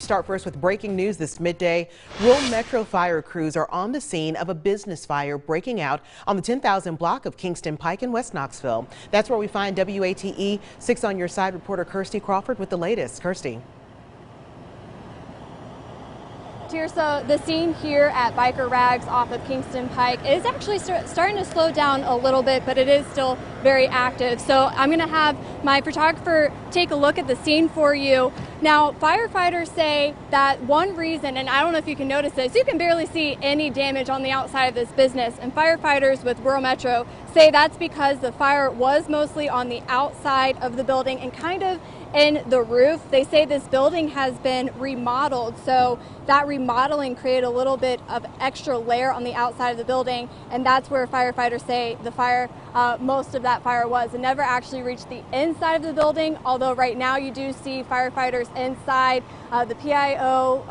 Start first with breaking news this midday. Rural Metro fire crews are on the scene of a business fire breaking out on the 10,000 block of Kingston Pike in West Knoxville. That's where we find WATE 6 on your side reporter Kirsty Crawford with the latest. Kirsty. So the scene here at Biker Rags off of Kingston Pike is actually starting to slow down a little bit, but it is still very active. So I'm going to have my photographer take a look at the scene for you. Now, firefighters say that one reason, and I don't know if you can notice this, you can barely see any damage on the outside of this business. And firefighters with Rural Metro say that's because the fire was mostly on the outside of the building and kind of in the roof. They say this building has been remodeled, so that remodeling created a little bit of extra layer on the outside of the building, and that's where firefighters say the fire, most of that fire was. It never actually reached the inside of the building, although right now you do see firefighters inside. The PIO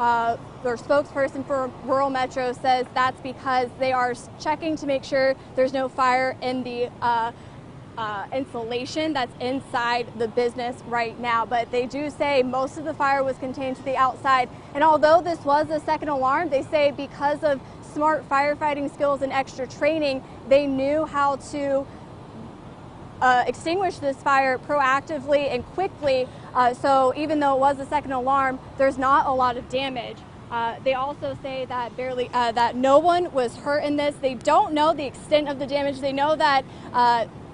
or spokesperson for Rural Metro says that's because they are checking to make sure there's no fire in the insulation that's inside the business right now, but they do say most of the fire was contained to the outside. And although this was a second alarm, they say because of smart firefighting skills and extra training, they knew how to extinguish this fire proactively and quickly. So even though it was a second alarm, there's not a lot of damage. They also say that that no one was hurt in this. They don't know the extent of the damage. They know that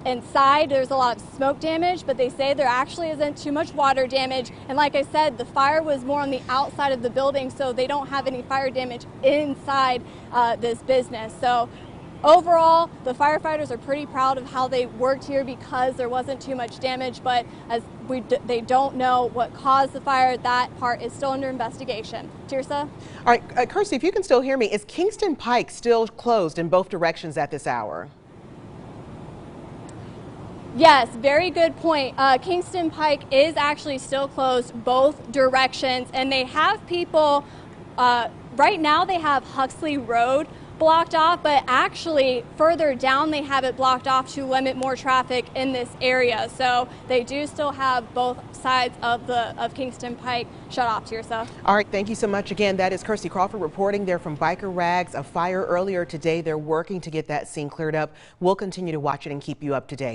inside there's a lot of smoke damage, but they say there actually isn't too much water damage. And like I said, the fire was more on the outside of the building, so they don't have any fire damage inside this business. So overall, the firefighters are pretty proud of how they worked here because there wasn't too much damage, but they don't know what caused the fire. That part is still under investigation. Tirsa? All right, Kirsty, if you can still hear me, is Kingston Pike still closed in both directions at this hour? Yes, very good point. Kingston Pike is actually still closed both directions, and they have people, right now they have Huxley Road blocked off, but actually further down they have it blocked off to limit more traffic in this area. So they do still have both sides of Kingston Pike shut off. Tirsa. All right, thank you so much again. That is Kirsty Crawford reporting there from Biker Rags. A fire earlier today. They're working to get that scene cleared up. We'll continue to watch it and keep you up to date.